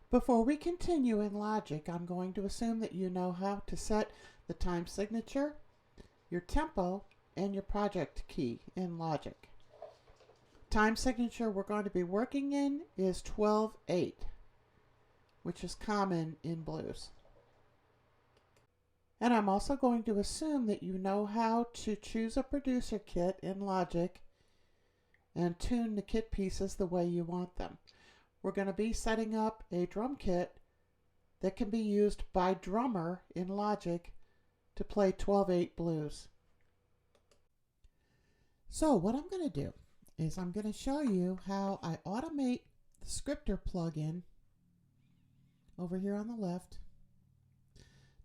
Before we continue in Logic, I'm going to assume that you know how to set the time signature, your tempo, and your project key in Logic. Time signature we're going to be working in is 12/8, which is common in blues. And I'm also going to assume that you know how to choose a producer kit in Logic and tune the kit pieces the way you want them. We're going to be setting up a drum kit that can be used by drummer in Logic to play 12/8 blues. So what I'm going to do is I'm going to show you how I automate the Scripter plugin over here on the left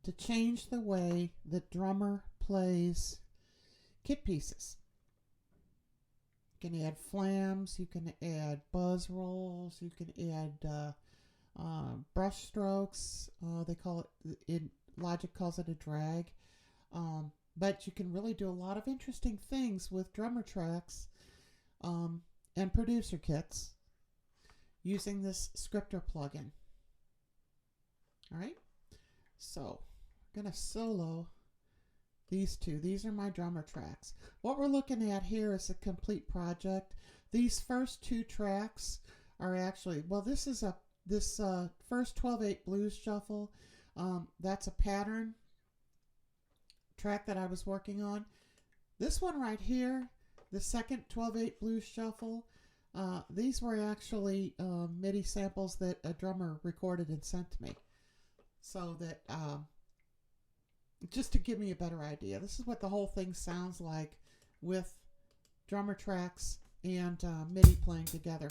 to change the way the drummer plays kit pieces. You can add flams, you can add buzz rolls, you can add brush strokes. They call it, Logic calls it a drag. But you can really do a lot of interesting things with drummer tracks and producer kits using this Scripter plugin. All right, so I'm going to solo these two. These are my drummer tracks. What we're looking at here is a complete project. These first two tracks are actually, well, this is this first 12/8 blues shuffle. That's a pattern track that I was working on. This one right here, the second 12/8 blues shuffle, these were actually MIDI samples that a drummer recorded and sent to me. So that just to give me a better idea, this is what the whole thing sounds like with drummer tracks and MIDI playing together.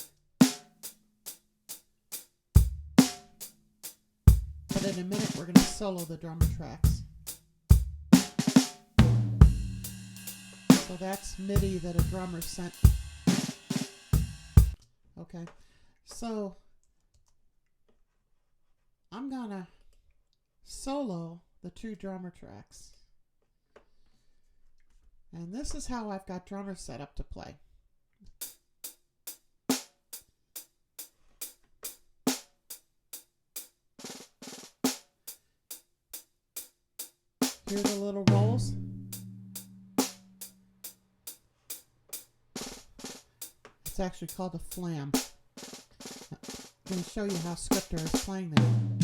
But in a minute, we're going to solo the drummer tracks. So that's MIDI that a drummer sent. Okay, so I'm going to solo the two drummer tracks. And this is how I've got drummers set up to play. Hear the little rolls? It's actually called a flam. I'm going to show you how Scripter is playing them.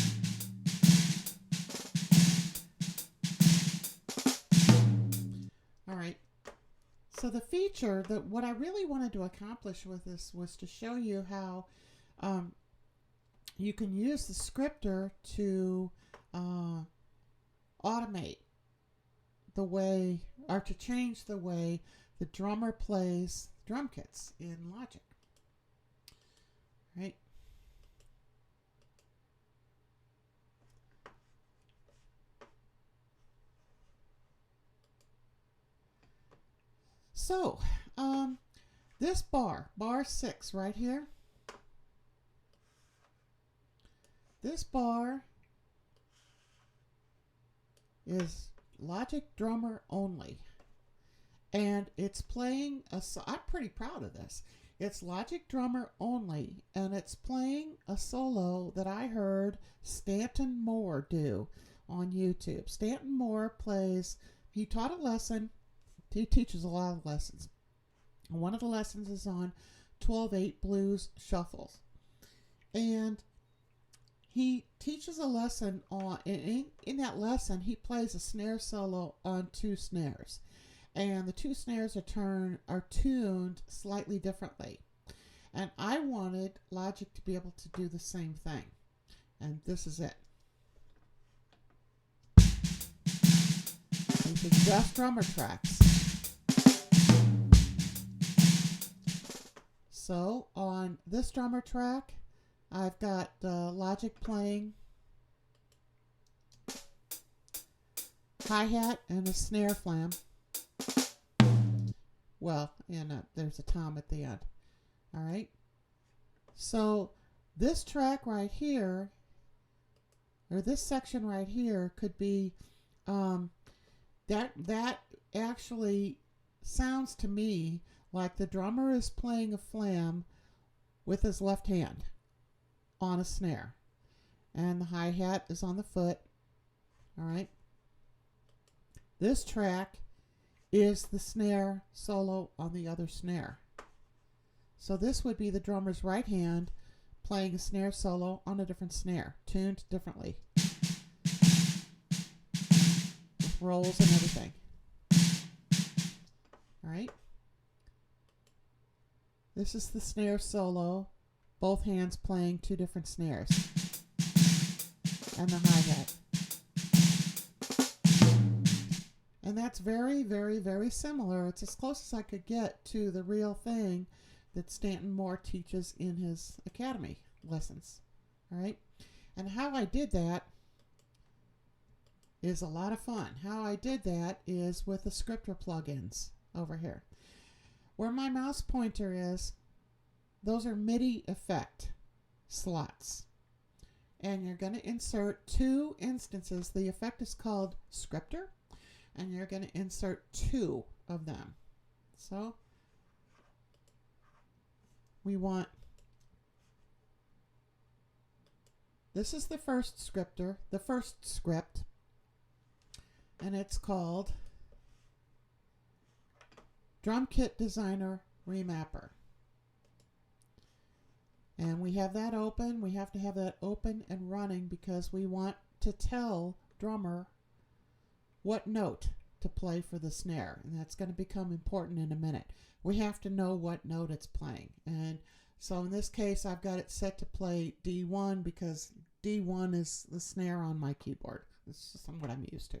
So the feature, that what I really wanted to accomplish with this was to show you how you can use the Scripter to automate the way, or to change the way the drummer plays drum kits in Logic. Right? So, this bar 6 right here, this bar is Logic drummer only. And it's playing I'm pretty proud of this. It's Logic drummer only, and it's playing a solo that I heard Stanton Moore do on YouTube. Stanton Moore plays, he taught a lesson. He teaches a lot of lessons. One of the lessons is on 12/8 blues shuffles. And he teaches a lesson on, in that lesson, he plays a snare solo on 2 snares. And the 2 snares are tuned slightly differently. And I wanted Logic to be able to do the same thing. And this is it. These are just drummer tracks. So on this drummer track, I've got Logic playing hi-hat and a snare flam. Well, and there's a tom at the end. All right. So this track right here, or this section right here, could be that actually sounds to me like the drummer is playing a flam with his left hand on a snare. and the hi-hat is on the foot. All right. This track is the snare solo on the other snare. So this would be the drummer's right hand playing a snare solo on a different snare, tuned differently, with rolls and everything. All right. This is the snare solo, both hands playing two different snares, and the hi-hat. And that's very, very, very similar. It's as close as I could get to the real thing that Stanton Moore teaches in his academy lessons. All right. And how I did that is a lot of fun. How I did that is with the Scripter plugins over here. Where my mouse pointer is, those are MIDI effect slots. And you're going to insert two instances. The effect is called Scripter, and you're going to insert two of them. So we want, this is the first scripter, the first script, and it's called Drum Kit Designer Remapper. And we have that open. We have to have that open and running because we want to tell drummer what note to play for the snare, and that's going to become important in a minute. We have to know what note it's playing, and so in this case I've got it set to play D1 because D1 is the snare on my keyboard. It's just what I'm used to.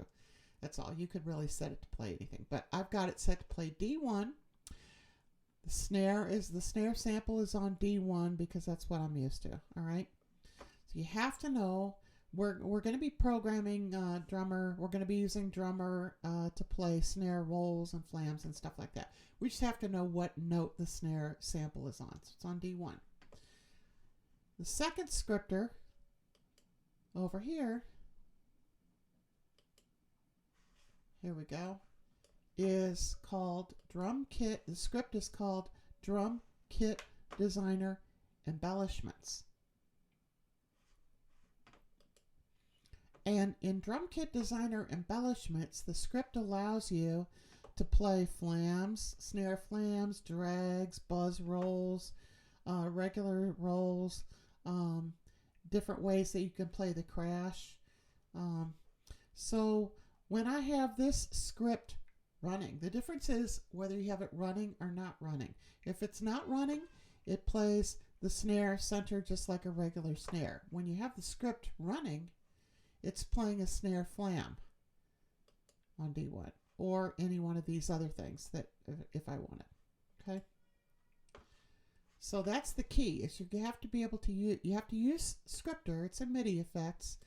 That's all. You could really set it to play anything, but I've got it set to play D1. The snare sample is on D1 because that's what I'm used to. All right, so you have to know. We're going to be programming drummer. We're going to be using drummer to play snare rolls and flams and stuff like that. We just have to know what note the snare sample is on. So it's on D1. The second scripter over here, here we go, is called Drum Kit. The script is called Drum Kit Designer Embellishments. And in Drum Kit Designer Embellishments, the script allows you to play flams, snare flams, drags, buzz rolls, regular rolls, different ways that you can play the crash. So when I have this script running, the difference is whether you have it running or not running. If it's not running, it plays the snare center just like a regular snare. When you have the script running, it's playing a snare flam on D1 or any one of these other things that if I want it. Okay. So that's the key. Is you have to be able to use Scripter. It's a MIDI effects,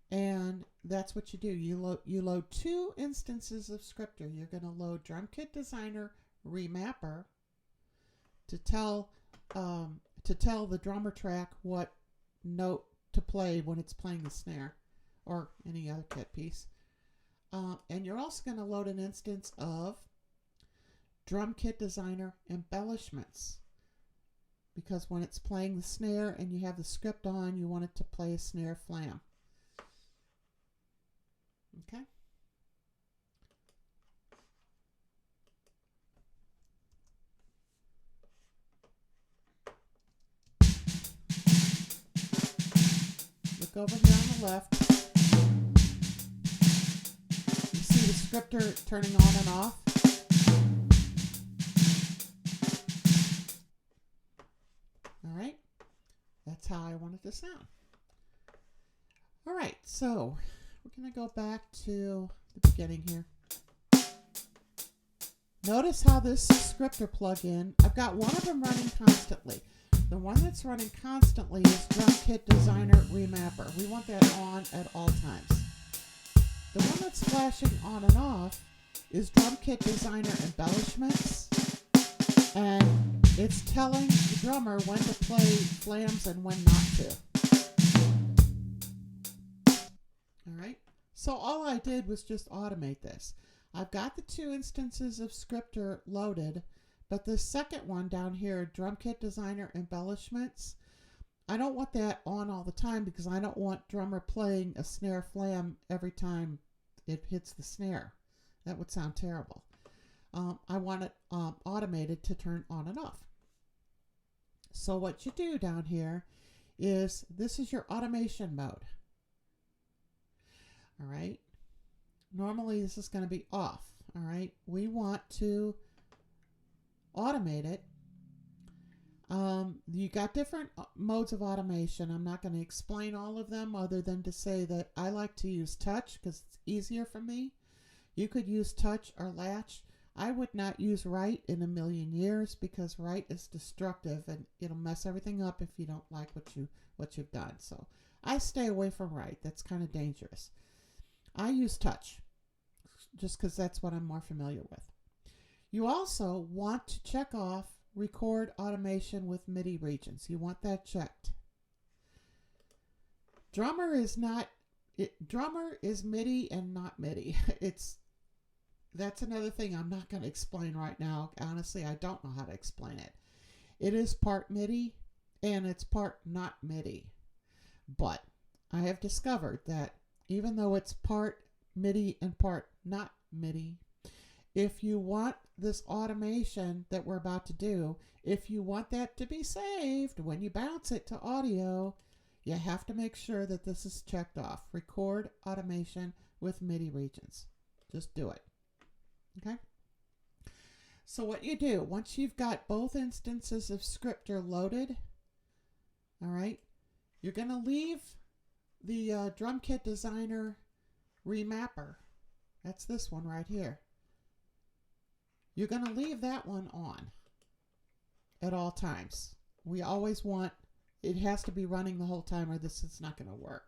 and that's what you do. You load two instances of Scripter. You're going to load Drum Kit Designer Remapper to tell the drummer track what note to play when it's playing the snare or any other kit piece. And you're also going to load an instance of Drum Kit Designer Embellishments, because when it's playing the snare and you have the script on, you want it to play a snare flam. Okay. Look over here on the left. You see the scripter turning on and off. All right. That's how I want it to sound. All right. So we're going to go back to the beginning here. Notice how this Scripter plugin, I've got one of them running constantly. The one that's running constantly is Drum Kit Designer Remapper. We want that on at all times. The one that's flashing on and off is Drum Kit Designer Embellishments, and it's telling the drummer when to play flams and when not to. All right, so all I did was just automate this. I've got the two instances of Scripter loaded, but the second one down here, Drum Kit Designer Embellishments, I don't want that on all the time because I don't want drummer playing a snare flam every time it hits the snare. That would sound terrible. I want it automated to turn on and off. So what you do down here is, this is your automation mode. All right. Normally this is going to be off. All right. We want to automate it. You got different modes of automation. I'm not going to explain all of them other than to say that I like to use touch because it's easier for me. You could use touch or latch. I would not use right in a million years because right is destructive and it'll mess everything up if you don't like what you've done. So I stay away from right. That's kind of dangerous. I use touch just because that's what I'm more familiar with. You also want to check off record automation with MIDI regions. You want that checked. Drummer is MIDI and not MIDI. That's another thing I'm not going to explain right now. Honestly, I don't know how to explain it. It is part MIDI and it's part not MIDI. But I have discovered that even though it's part MIDI and part not MIDI, if you want this automation that we're about to do, if you want that to be saved when you bounce it to audio, you have to make sure that this is checked off. Record automation with MIDI regions. Just do it. Okay? So what you do, once you've got both instances of Scripter loaded, all right, you're going to leave the Drum Kit Designer remapper. That's this one right here. You're going to leave that one on at all times. We always want, it has to be running the whole time or this is not going to work.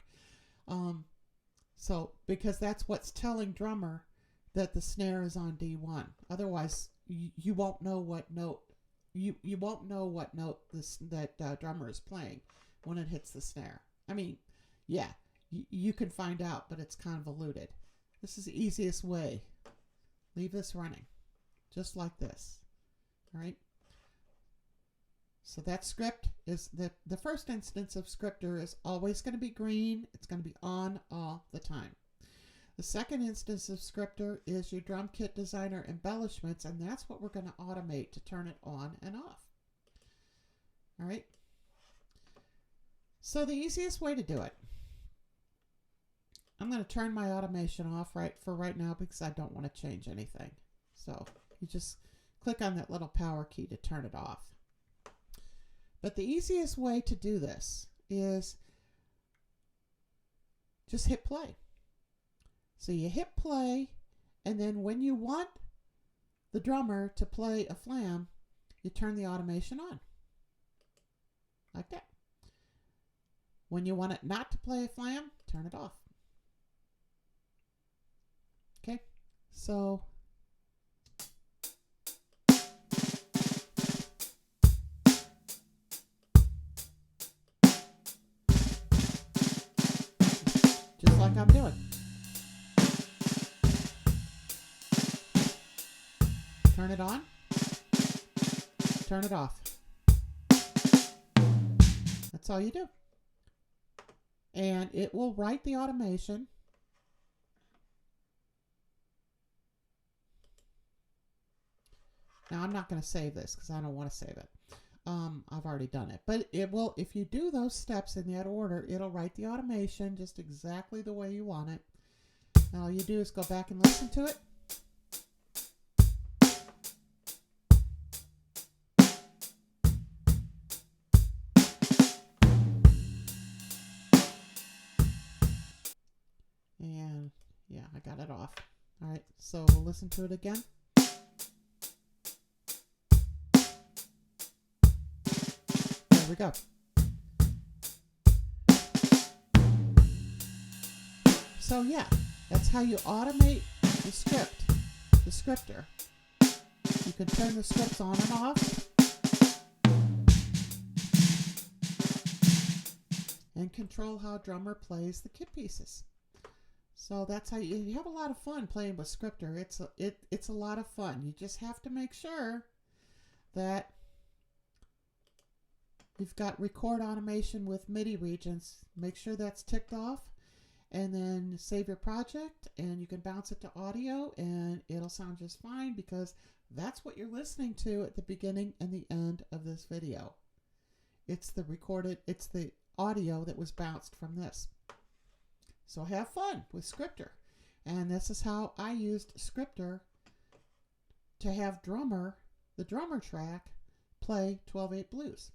So, because that's what's telling drummer that the snare is on D1. Otherwise, you won't know what note, you won't know what note that drummer is playing when it hits the snare. I mean, yeah, you can find out, but it's convoluted. This is the easiest way. Leave this running. Just like this. All right. So that script is the first instance of Scripter is always going to be green. It's going to be on all the time. The second instance of Scripter is your Drum Kit Designer embellishments, and that's what we're going to automate to turn it on and off. All right. So the easiest way to do it, I'm going to turn my automation off for right now because I don't want to change anything. So you just click on that little power key to turn it off. But the easiest way to do this is just hit play. So you hit play, and then when you want the drummer to play a flam, you turn the automation on. Like that. When you want it not to play a flam, turn it off. Okay, so just like I'm doing. Turn it on, turn it off. That's all you do. And it will write the automation. Now I'm not going to save this because I don't want to save it. I've already done it. But it will, if you do those steps in that order, it'll write the automation just exactly the way you want it. And all you do is go back and listen to it. And yeah, I got it off. All right, so we'll listen to it again. There we go. So yeah, that's how you automate the script, the Scripter. You can turn the scripts on and off. And control how drummer plays the kit pieces. So that's how you have a lot of fun playing with Scripter. It's a lot of fun. You just have to make sure that You've got record automation with MIDI regions. Make sure that's ticked off, and then save your project, and you can bounce it to audio and it'll sound just fine, because that's what you're listening to at the beginning and the end of this video. It's the audio that was bounced from this. So have fun with Scripter. And this is how I used Scripter to have the drummer track, play 12/8 blues.